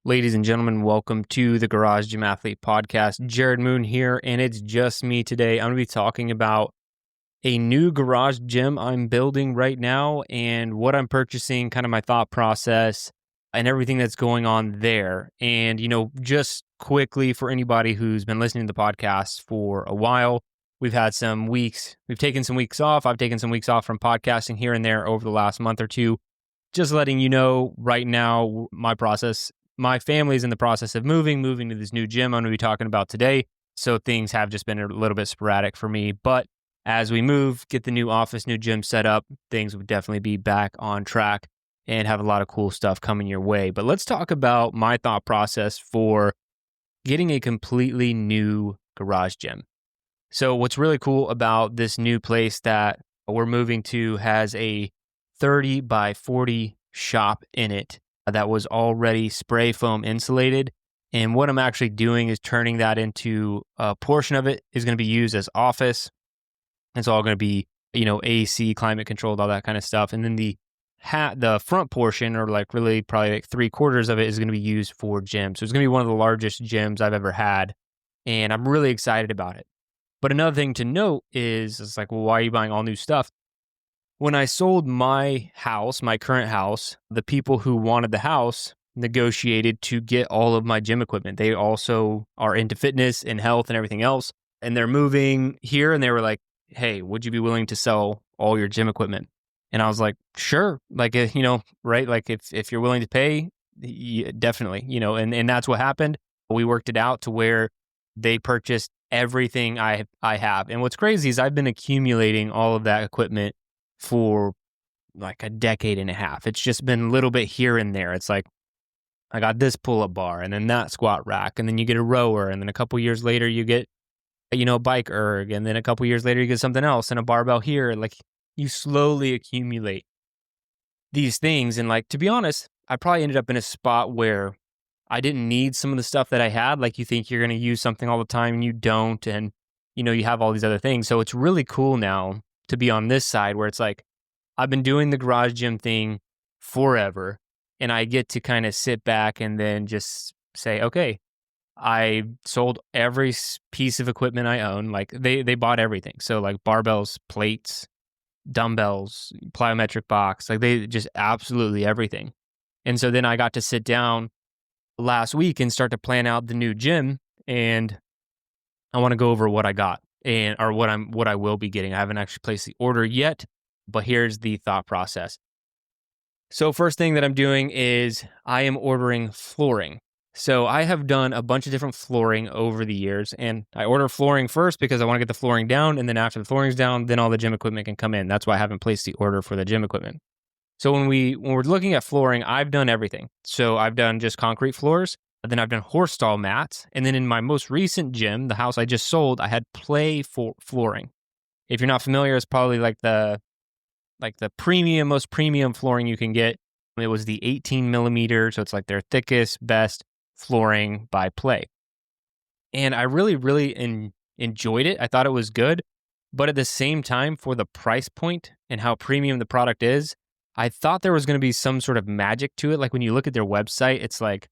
Ladies and gentlemen, welcome to the Garage Gym Athlete Podcast. Jerred Moon here, and it's just me today. I'm going to be talking about a new garage gym I'm building right now and what I'm purchasing, kind of my thought process and everything that's going on there. And, just quickly for anybody who's been listening to the podcast for a while, we've taken some weeks off. I've taken some weeks off from podcasting here and there over the last month or two. Just letting you know right now, my family is in the process of moving to this new gym I'm going to be talking about today. So things have just been a little bit sporadic for me. But as we move, get the new office, new gym set up, things would definitely be back on track and have a lot of cool stuff coming your way. But let's talk about my thought process for getting a completely new garage gym. So what's really cool about this new place that we're moving to has a 30 by 40 shop in it that was already spray foam insulated. And what I'm actually doing is turning that into a portion of it is going to be used as office. It's all going to be, AC, climate controlled, all that kind of stuff. And then the front portion, or probably 3/4 of it, is going to be used for gym. So it's going to be one of the largest gyms I've ever had. And I'm really excited about it. But another thing to note is, it's like, well, why are you buying all new stuff? When I sold my current house, the people who wanted the house negotiated to get all of my gym equipment. They also are into fitness and health and everything else. And they're moving here, and they were like, hey, would you be willing to sell all your gym equipment? And I was like, sure. Right? Like if you're willing to pay, definitely, and that's what happened. We worked it out to where they purchased everything I have. And what's crazy is I've been accumulating all of that equipment for like a decade and a half. It's just been a little bit here and there. It's like, I got this pull-up bar and then that squat rack, and then you get a rower, and then a couple years later you get, a bike erg, and then a couple years later you get something else and a barbell here. Like, you slowly accumulate these things. And to be honest, I probably ended up in a spot where I didn't need some of the stuff that I had. Like, you think you're going to use something all the time and you don't, and you have all these other things. So it's really cool now to be on this side where it's like, I've been doing the garage gym thing forever, and I get to kind of sit back and then just say, okay, I sold every piece of equipment I own. Like, they bought everything. So like barbells, plates, dumbbells, plyometric box, like they just absolutely everything. And so then I got to sit down last week and start to plan out the new gym, and I want to go over what I got or what I will be getting. I haven't actually placed the order yet, but here's the thought process. So first thing that I'm doing is I am ordering flooring. So I have done a bunch of different flooring over the years, and I order flooring first because I want to get the flooring down, and then after the flooring's down, then all the gym equipment can come in. That's why I haven't placed the order for the gym equipment. So when we're looking at flooring, I've done everything. So I've done just concrete floors, then I've done horse stall mats, and then in my most recent gym, the house I just sold, I had play flooring. If you're not familiar, it's probably like the most premium flooring you can get. It was the 18 millimeter, so it's like their thickest, best flooring by Play. And I really, really enjoyed it. I thought it was good. But at the same time, for the price point and how premium the product is, I thought there was going to be some sort of magic to it. Like, when you look at their website, it's like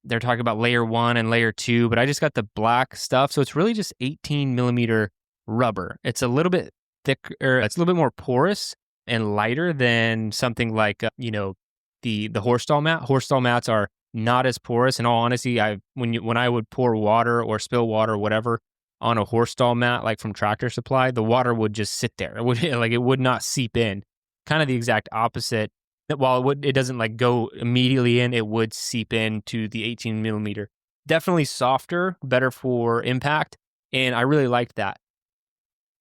they're talking about layer 1 and layer 2, but I just got the black stuff. So it's really just 18 millimeter rubber. It's a little bit thicker, it's a little bit more porous and lighter than something like, the horse stall mat. Horse stall mats are not as porous. In all honesty, when I would pour water or spill water or whatever on a horse stall mat, like from Tractor Supply, the water would just sit there. It would not seep in. Kind of the exact opposite. While it doesn't go immediately in, it would seep into the 18 millimeter. Definitely softer, better for impact, and I really liked that.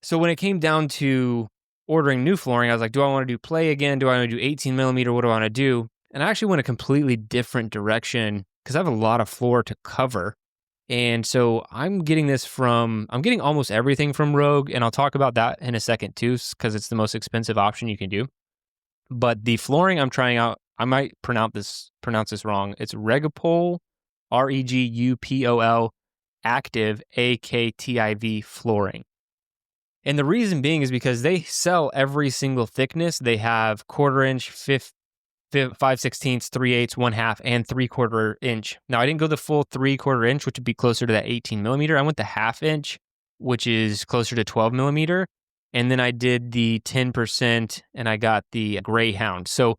So when it came down to ordering new flooring, I was like, do I want to do Play again? Do I want to do 18 millimeter? What do I want to do? And I actually went a completely different direction because I have a lot of floor to cover. And so I'm getting almost everything from Rogue, and I'll talk about that in a second too, because it's the most expensive option you can do. But the flooring I'm trying out, I might pronounce this wrong. It's Regupol, Regupol, Active, AKTIV flooring. And the reason being is because they sell every single thickness. They have 1/4 inch, 5/16, 3/8, 1/2, and 3/4 inch. Now I didn't go the full 3/4 inch, which would be closer to that 18 millimeter. I went the 1/2 inch, which is closer to 12 millimeter. And then I did the 10% and I got the Greyhound. So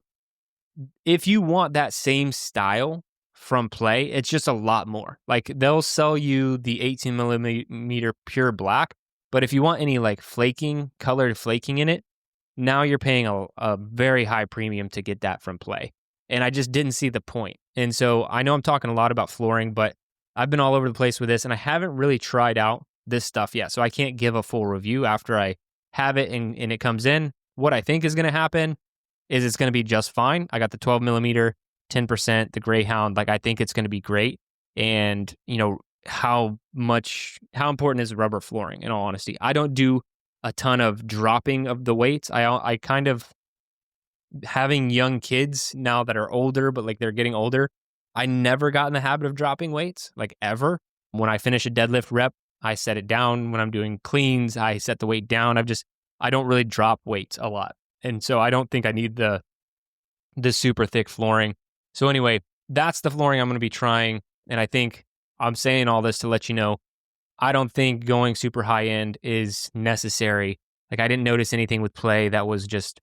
if you want that same style from Play, it's just a lot more. Like they'll sell you the 18 millimeter pure black, but if you want any like colored flaking in it, now you're paying a very high premium to get that from Play. And I just didn't see the point. And so I know I'm talking a lot about flooring, but I've been all over the place with this and I haven't really tried out this stuff yet. So I can't give a full review after I have it and it comes in. What I think is going to happen is it's going to be just fine. I got the 12 millimeter, 10%, the Greyhound. Like I think it's going to be great. And how important is rubber flooring in all honesty? I don't do a ton of dropping of the weights. I kind of, having young kids now that are older, but like they're getting older, I never got in the habit of dropping weights, like ever. When I finish a deadlift rep, I set it down. When I'm doing cleans, I set the weight down. I don't really drop weights a lot. And so I don't think I need the super thick flooring. So anyway, that's the flooring I'm going to be trying. And I think I'm saying all this to let you know, I don't think going super high end is necessary. Like I didn't notice anything with Play that was just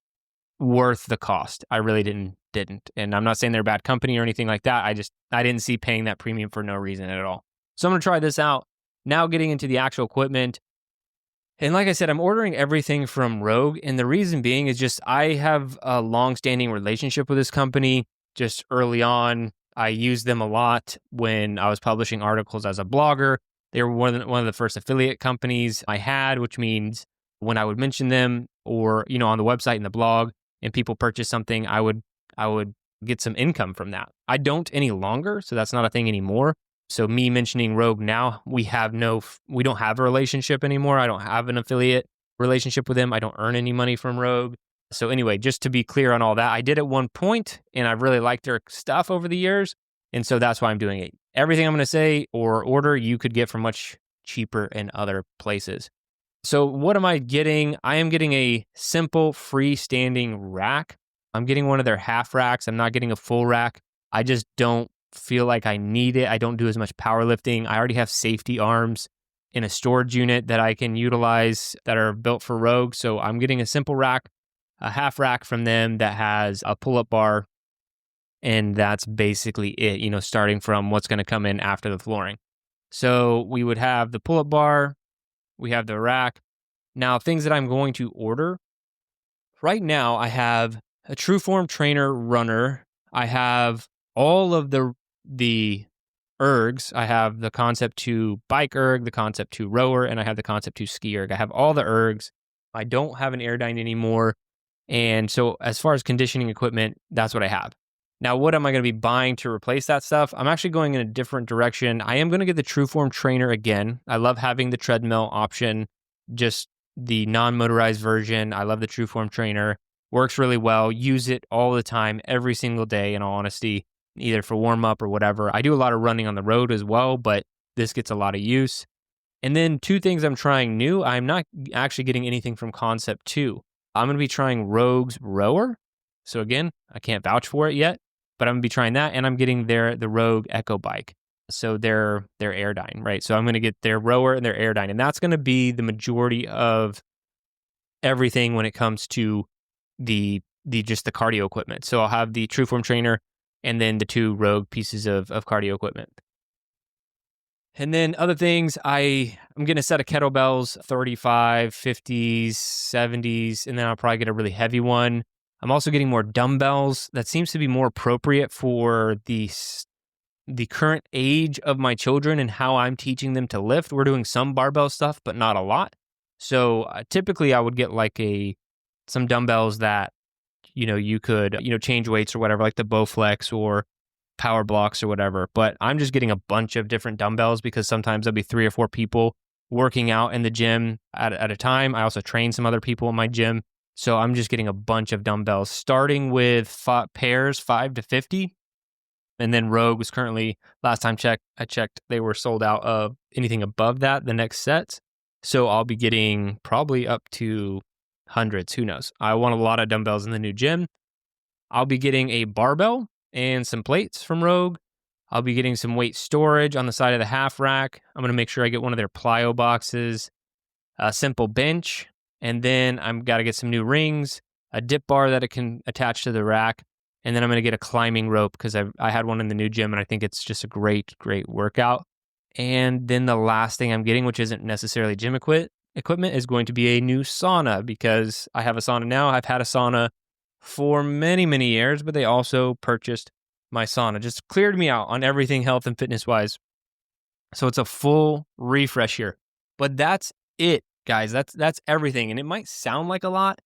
worth the cost. I really didn't. And I'm not saying they're a bad company or anything like that. I didn't see paying that premium for no reason at all. So I'm going to try this out. Now getting into the actual equipment. And like I said, I'm ordering everything from Rogue. And the reason being is just I have a long-standing relationship with this company. Just early on, I used them a lot when I was publishing articles as a blogger. They were one of the first affiliate companies I had, which means when I would mention them or, on the website and the blog and people purchase something, I would get some income from that. I don't any longer, so that's not a thing anymore. So me mentioning Rogue now, we don't have a relationship anymore. I don't have an affiliate relationship with them. I don't earn any money from Rogue. So anyway, just to be clear on all that, I did at one point and I've really liked their stuff over the years. And so that's why I'm doing it. Everything I'm going to say or order, you could get for much cheaper in other places. So what am I getting? I am getting a simple freestanding rack. I'm getting one of their half racks. I'm not getting a full rack. I just don't feel like I need it. I don't do as much powerlifting. I already have safety arms in a storage unit that I can utilize that are built for Rogue. So I'm getting a simple rack, a half rack from them that has a pull-up bar. And that's basically it, starting from what's going to come in after the flooring. So we would have the pull-up bar. We have the rack. Now, things that I'm going to order. Right now, I have a Trueform Trainer runner. I have all of the ergs. I have the Concept 2 bike erg, the Concept 2 rower, and I have the Concept 2 ski erg. I have all the ergs. I don't have an Airdyne anymore. And so as far as conditioning equipment, that's what I have. Now, what am I going to be buying to replace that stuff? I'm actually going in a different direction. I am going to get the Trueform Trainer again. I love having the treadmill option, just the non-motorized version. I love the Trueform Trainer. Works really well. Use it all the time, every single day, in all honesty, either for warm-up or whatever. I do a lot of running on the road as well, but this gets a lot of use. And then two things I'm trying new. I'm not actually getting anything from Concept 2. I'm going to be trying Rogue's rower. So again, I can't vouch for it yet, but I'm going to be trying that, and I'm getting the Rogue Echo bike. So their Airdyne, right? So I'm going to get their rower and their Airdyne, and that's going to be the majority of everything when it comes to the cardio equipment. So I'll have the Trueform Trainer and then the two Rogue pieces of cardio equipment. And then other things, I'm getting a set of kettlebells, 35, 50s, 70s, and then I'll probably get a really heavy one. I'm also getting more dumbbells. That seems to be more appropriate for the current age of my children and how I'm teaching them to lift. We're doing some barbell stuff, but not a lot. So typically I would get like some dumbbells that, you could, change weights or whatever, like the Bowflex or Power Blocks or whatever. But I'm just getting a bunch of different dumbbells because sometimes there'll be 3 or 4 people working out in the gym at a time. I also train some other people in my gym. So I'm just getting a bunch of dumbbells, starting with pairs 5 to 50. And then Rogue was currently, last time I checked, they were sold out of anything above that, the next sets. So I'll be getting probably up to hundreds, who knows. I want a lot of dumbbells in the new gym. I'll be getting a barbell and some plates from Rogue. I'll be getting some weight storage on the side of the half rack. I'm going to make sure I get one of their plyo boxes, a simple bench, and then I'm got to get some new rings, a dip bar that it can attach to the rack, and then I'm going to get a climbing rope because I had one in the new gym and I think it's just a great workout. And then the last thing I'm getting, which isn't necessarily gym equipment, is going to be a new sauna because I have a sauna now. I've had a sauna for many years, but they also purchased my sauna. Just cleared me out on everything health and fitness wise. So it's a full refresh here. But that's it, guys. That's everything. And it might sound like a lot,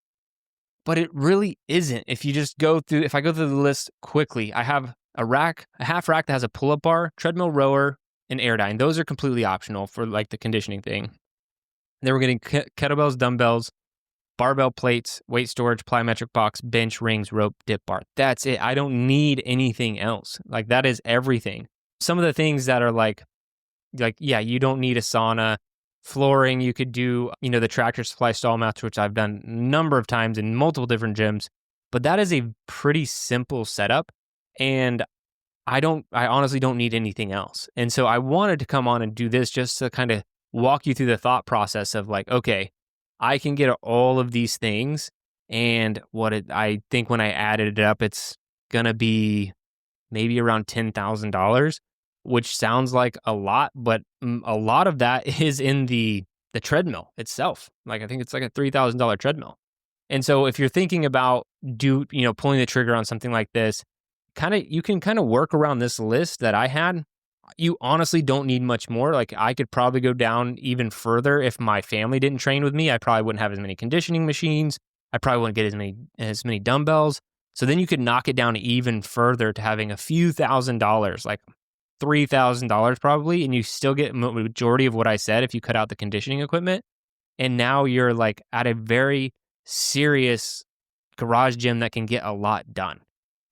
but it really isn't. If I go through the list quickly, I have a half rack that has a pull-up bar, treadmill rower, and air dye. And those are completely optional for like the conditioning thing. Then we're getting kettlebells, dumbbells, barbell plates, weight storage, plyometric box, bench, rings, rope, dip bar. That's it. I don't need anything else. Like that is everything. Some of the things that are like, yeah, you don't need a sauna. Flooring, you could do, the Tractor Supply stall mats, which I've done a number of times in multiple different gyms, but that is a pretty simple setup. And I honestly don't need anything else. And so I wanted to come on and do this just to kind of walk you through the thought process of like, okay, I can get all of these things. And I think when I added it up, it's going to be maybe around $10,000, which sounds like a lot, but a lot of that is in the treadmill itself. Like, I think it's like a $3,000 treadmill. And so if you're thinking about pulling the trigger on something like this, you can kind of work around this list that I had. You honestly don't need much more. Like I could probably go down even further if my family didn't train with me. I probably wouldn't have as many conditioning machines. I probably wouldn't get as many dumbbells. So then you could knock it down even further to having a few $1,000s, like $3,000 probably, and you still get majority of what I said if you cut out the conditioning equipment. And now you're like at a very serious garage gym that can get a lot done.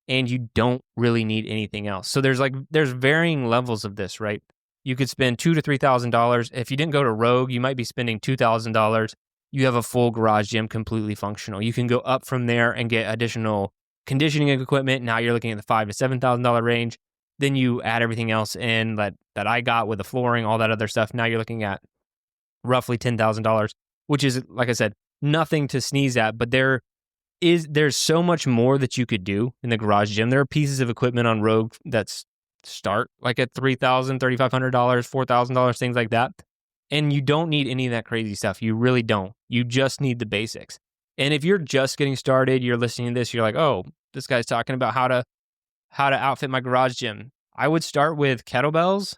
And you don't really need anything else. So there's varying levels of this, right? You could spend $2,000 to $3,000. If you didn't go to Rogue, you might be spending $2,000. You have a full garage gym completely functional. You can go up from there and get additional conditioning equipment. Now you're looking at the $5,000 to $7,000 range. Then you add everything else in that I got with the flooring, all that other stuff. Now you're looking at roughly $10,000, which is, like I said, nothing to sneeze at, but there's so much more that you could do in the garage gym. There are pieces of equipment on Rogue that start like at $3,000, $3,500, $4,000, things like that. And you don't need any of that crazy stuff. You really don't. You just need the basics. And if you're just getting started, you're listening to this, you're like, oh, this guy's talking about how to outfit my garage gym. I would start with kettlebells,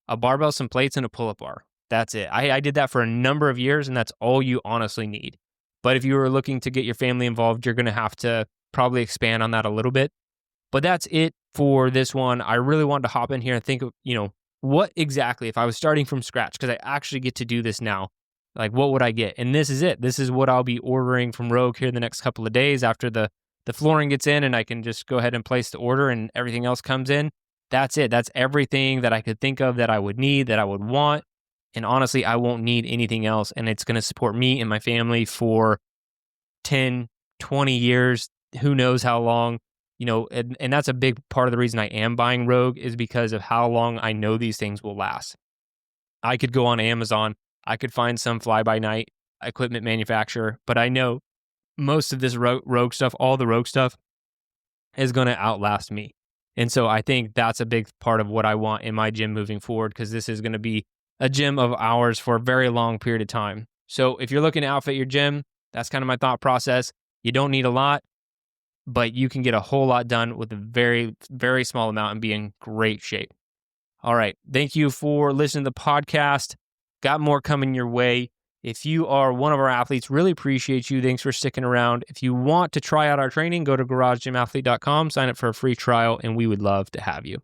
a barbell, some plates, and a pull-up bar. That's it. I did that for a number of years, and that's all you honestly need. But if you were looking to get your family involved, you're going to have to probably expand on that a little bit. But that's it for this one. I really wanted to hop in here and think of, what exactly, if I was starting from scratch, because I actually get to do this now, like what would I get? And this is it. This is what I'll be ordering from Rogue here in the next couple of days after the flooring gets in and I can just go ahead and place the order and everything else comes in. That's it. That's everything that I could think of that I would need, that I would want. And honestly, I won't need anything else. And it's going to support me and my family for 10, 20 years, who knows how long, and that's a big part of the reason I am buying Rogue is because of how long I know these things will last. I could go on Amazon. I could find some fly-by-night equipment manufacturer, but I know most of this Rogue stuff, all the Rogue stuff, is going to outlast me. And so I think that's a big part of what I want in my gym moving forward, because this is going to be a gym of ours for a very long period of time. So if you're looking to outfit your gym, that's kind of my thought process. You don't need a lot, but you can get a whole lot done with a very, very small amount and be in great shape. All right. Thank you for listening to the podcast. Got more coming your way. If you are one of our athletes, really appreciate you. Thanks for sticking around. If you want to try out our training, go to garagegymathlete.com, sign up for a free trial, and we would love to have you.